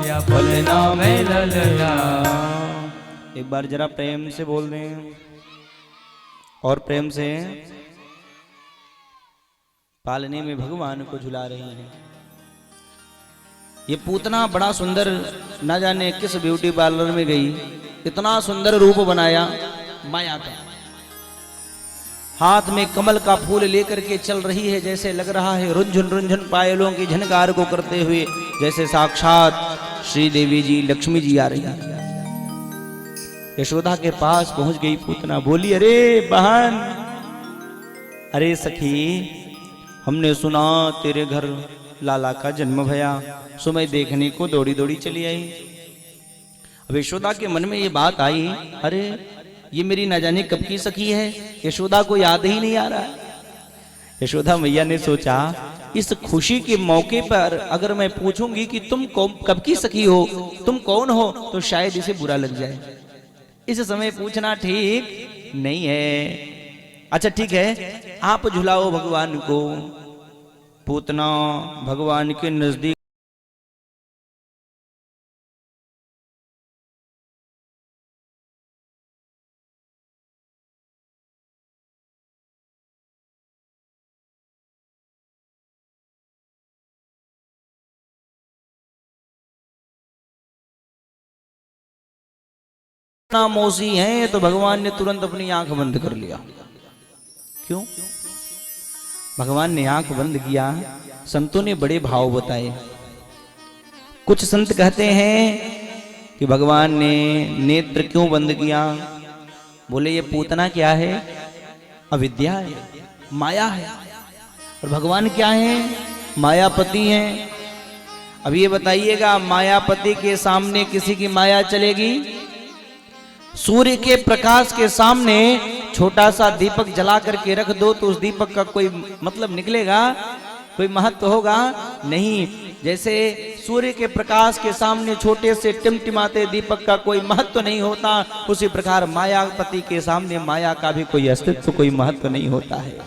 या पलना में ललना। एक बार जरा प्रेम से बोल दें, और प्रेम से। पालने में भगवान को झुला रही हैं। ये पूतना बड़ा सुंदर, ना जाने किस ब्यूटी पार्लर में गई, इतना सुंदर रूप बनाया माया का। हाथ में कमल का फूल लेकर के चल रही है, जैसे लग रहा है रुंझुन रुंझुन पायलों की झनकार को करते हुए, जैसे साक्षात श्री देवी जी लक्ष्मी जी आ रही है। यशोदा के पास पहुंच गई पूतना, बोली अरे बहन, अरे सखी, हमने सुना तेरे घर लाला का जन्म भया, सो मैं देखने को दौड़ी दौड़ी चली आई। अब यशोदा के मन में ये बात आई, अरे ये मेरी न जाने कब की सखी है, यशोदा को याद ही नहीं आ रहा। यशोदा मैया ने सोचा इस खुशी के मौके पर अगर मैं पूछूंगी कि तुम कब की सखी हो, तुम कौन हो, तो शायद इसे बुरा लग जाए। इस समय पूछना ठीक नहीं है। अच्छा ठीक है, आप झुलाओ भगवान को। पूतना भगवान के नजदीक मौसी हैं, तो भगवान ने तुरंत अपनी आंख बंद कर लिया। क्यों? भगवान ने आंख बंद किया, संतों ने बड़े भाव बताए। कुछ संत कहते हैं कि भगवान ने नेत्र क्यों बंद किया, बोले ये पूतना क्या है, अविद्या है, माया है, और भगवान क्या है, मायापति हैं। अब ये बताइएगा, मायापति के सामने किसी की माया चलेगी? सूर्य के प्रकाश के सामने छोटा सा दीपक जला करके रख दो तो उस दीपक का कोई मतलब निकलेगा, कोई महत्व होगा? नहीं। जैसे सूर्य के प्रकाश के सामने छोटे से टिमटिमाते दीपक का कोई महत्व नहीं होता, उसी प्रकार मायापति के सामने माया का भी कोई अस्तित्व, कोई महत्व नहीं होता है।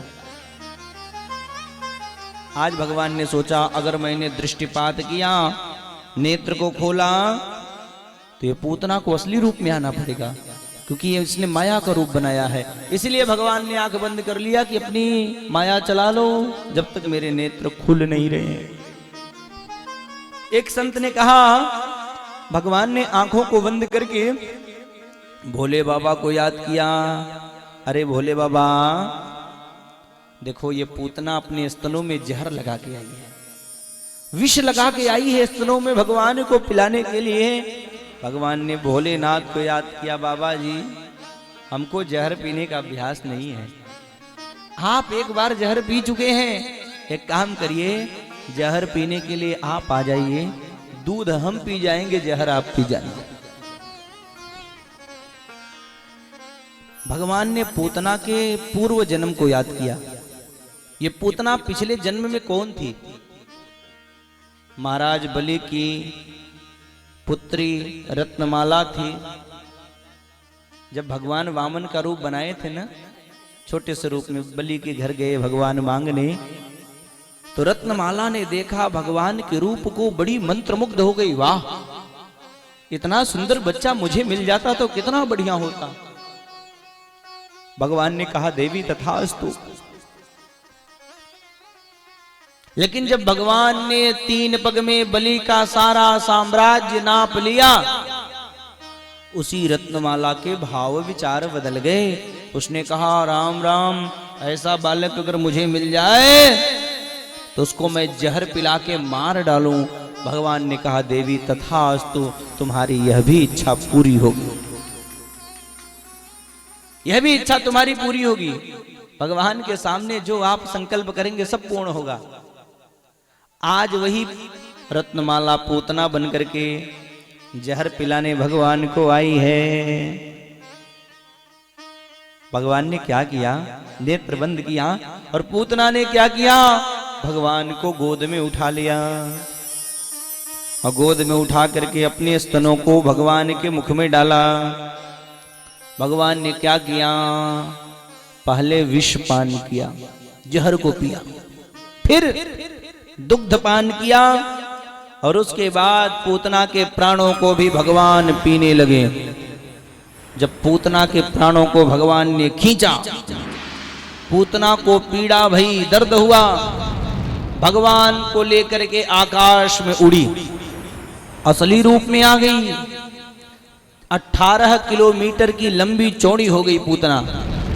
आज भगवान ने सोचा अगर मैंने दृष्टिपात किया, नेत्र को खोला, तो ये पूतना को असली रूप में आना पड़ेगा, क्योंकि इसने माया का रूप बनाया है। इसलिए भगवान ने आंख बंद कर लिया कि अपनी माया चला लो जब तक मेरे नेत्र खुल नहीं रहे। एक संत ने कहा, भगवान ने आंखों को बंद करके भोले बाबा को याद किया। अरे भोले बाबा, देखो ये पूतना अपने स्तनों में जहर लगा के आई है, विष लगा के आई है स्तनों में भगवान को पिलाने के लिए। भगवान ने भोलेनाथ को याद किया, बाबा जी हमको जहर पीने का अभ्यास नहीं है, आप एक बार जहर पी चुके हैं, एक काम करिए जहर पीने के लिए आप आ जाइए, दूध हम पी जाएंगे, जहर आप पी जाएंगे। भगवान ने पूतना के पूर्व जन्म को याद किया। ये पूतना पिछले जन्म में कौन थी? महाराज बलि की पुत्री रत्नमाला थी। जब भगवान वामन का रूप बनाए थे ना, छोटे से रूप में बलि के घर गए भगवान मांगने, तो रत्नमाला ने देखा भगवान के रूप को, बड़ी मंत्रमुग्ध हो गई। वाह, इतना सुंदर बच्चा मुझे मिल जाता तो कितना बढ़िया होता। भगवान ने कहा देवी तथास्तु। लेकिन जब भगवान ने 3 पग में बलि का सारा साम्राज्य नाप लिया, उसी रत्नमाला के भाव विचार बदल गए। उसने कहा राम राम, ऐसा बालक अगर मुझे मिल जाए तो उसको मैं जहर पिला के मार डालूं। भगवान ने कहा देवी तथास्तु, तुम्हारी यह भी इच्छा पूरी होगी, यह भी इच्छा तुम्हारी पूरी होगी। भगवान के सामने जो आप संकल्प करेंगे सब पूर्ण होगा। आज वही रत्नमाला पूतना बन करके जहर पिलाने भगवान को आई है। भगवान ने क्या किया? नेत्र बंद किया, और पूतना ने क्या किया? भगवान को गोद में उठा लिया, और गोद में उठा करके अपने स्तनों को भगवान के मुख में डाला। भगवान ने क्या किया? पहले विष पान किया, जहर को पिया, फिर दुग्ध पान किया, और उसके बाद पूतना के प्राणों को भी भगवान पीने लगे। जब पूतना के प्राणों को भगवान ने खींचा, पूतना को पीड़ा भई, दर्द हुआ, भगवान को लेकर के आकाश में उड़ी, असली रूप में आ गई। 18 किलोमीटर की लंबी चौड़ी हो गई पूतना,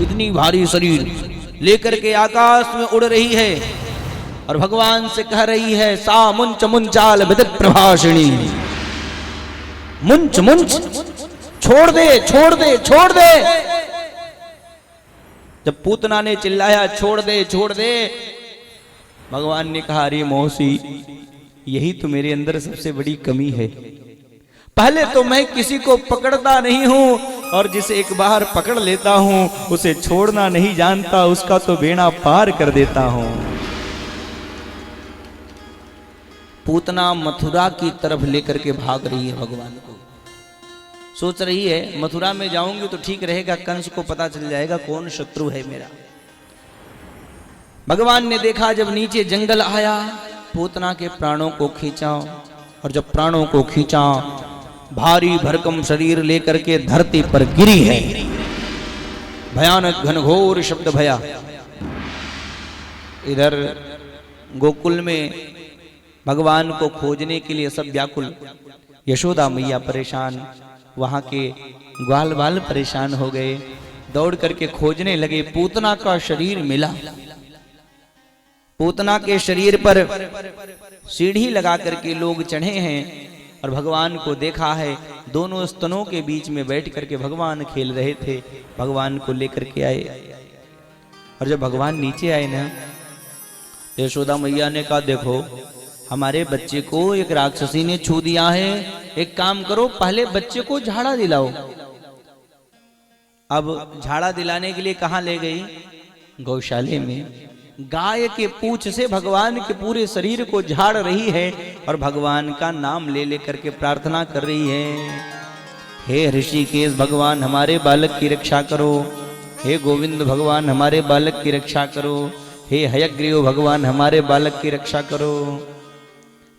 इतनी भारी शरीर लेकर के आकाश में उड़ रही है और भगवान से कह रही है, सा मुंच मुंचाल विदित प्रभाषिणी, मुंच मुंच, छोड़ दे छोड़ दे छोड़ दे। जब पूतना ने चिल्लाया छोड़ दे छोड़ दे, भगवान ने कहा, अरे मौसी, यही तो मेरे अंदर सबसे बड़ी कमी है। पहले तो मैं किसी को पकड़ता नहीं हूं, और जिसे एक बार पकड़ लेता हूं उसे छोड़ना नहीं जानता, उसका तो बेड़ा पार कर देता हूं। पूतना मथुरा की तरफ लेकर के भाग रही है भगवान को, सोच रही है मथुरा में जाऊंगी तो ठीक रहेगा, कंस को पता चल जाएगा कौन शत्रु है मेरा। भगवान ने देखा, जब नीचे जंगल आया, पूतना के प्राणों को खींचा, और जब प्राणों को खींचा, भारी भरकम शरीर लेकर के धरती पर गिरी है। भयानक घनघोर शब्द भया। इधर गोकुल में भगवान को खोजने के लिए सब व्याकुल, यशोदा मैया परेशान, वहां के ग्वाल बाल परेशान हो गए, दौड़ करके खोजने लगे। पूतना का शरीर मिला, पूतना के शरीर पर सीढ़ी लगा करके लोग चढ़े हैं और भगवान को देखा है। दोनों स्तनों के बीच में बैठ करके भगवान खेल रहे थे, भगवान को लेकर के आए। और जब भगवान नीचे आए ना, यशोदा मैया ने कहा, देखो हमारे बच्चे को एक राक्षसी ने छू दिया है, एक काम करो, पहले बच्चे को झाड़ा दिलाओ। अब झाड़ा दिलाने के लिए कहां ले गई? गौशाले में। गाय के पूंछ से भगवान के पूरे शरीर को झाड़ रही है और भगवान का नाम ले लेकर के प्रार्थना कर रही है, हे ऋषिकेश भगवान हमारे बालक की रक्षा करो, हे गोविंद भगवान हमारे बालक की रक्षा करो, हे हयग्रीव भगवान हमारे बालक की रक्षा करो।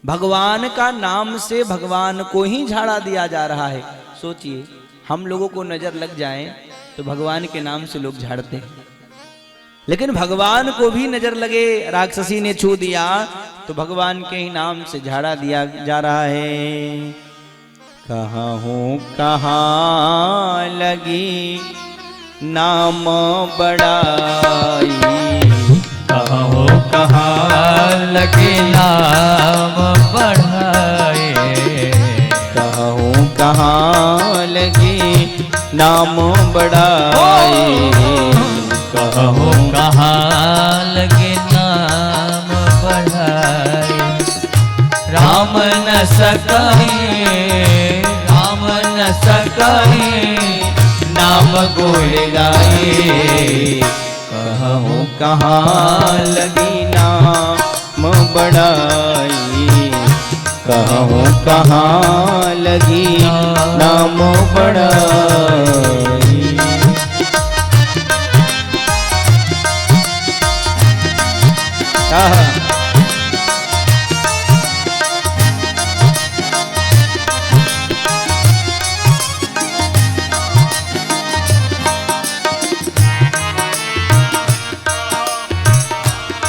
भगवान का नाम से भगवान को ही झाड़ा दिया जा रहा है। सोचिए, हम लोगों को नजर लग जाए तो भगवान के नाम से लोग झाड़ते हैं, लेकिन भगवान को भी नजर लगे, राक्षसी ने छू दिया तो भगवान के ही नाम से झाड़ा दिया जा रहा है। कहाँ हूँ कहाँ लगी नाम बड़ाई, कहाँ हो कहाँ लगे नाम बढ़ाए, कहाँ हूँ कहाँ लगी नाम बड़ाई, कहाँ हो कहाँ लगे नाम बढ़ाए। राम न सकाए, राम न सकाए, नाम गोड़ गाए। कहाँ हूँ कहाँ लगी नाम बड़ाई, कहाँ हूँ कहाँ लगी नाम बड़ाई।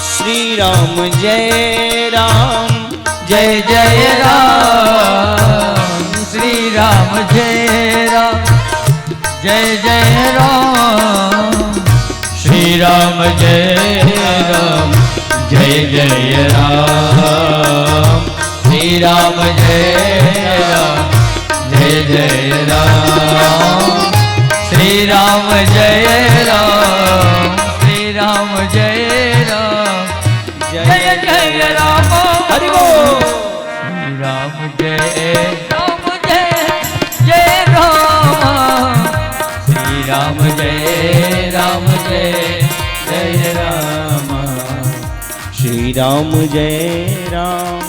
श्री राम जय राम, जय जय राम, श्री राम जय राम, जय जय राम, श्री राम जय राम, जय जय राम, श्री राम जय राम, जय जय राम, श्री राम जय राम, श्री राम जय राम, जय जय राम, हरि बोल। श्री राम जय राम, जय राम, श्री राम जय राम, जय राम, श्री राम जय राम।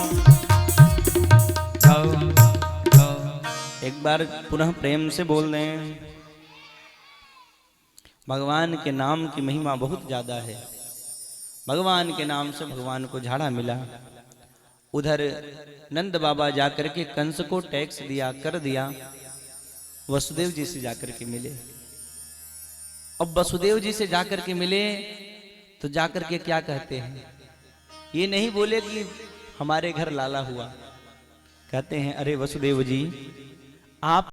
एक बार पुनः प्रेम से बोल दें, भगवान के नाम की महिमा बहुत ज्यादा है। भगवान के नाम से भगवान को झाड़ा मिला उधर नंद बाबा जाकर के कंस को टैक्स दिया, कर दिया, वसुदेव जी से जाकर के मिले। अब वसुदेव जी से जाकर के मिले तो जाकर के क्या कहते हैं, ये नहीं बोले कि हमारे घर लाला हुआ, कहते हैं अरे वसुदेव जी, आप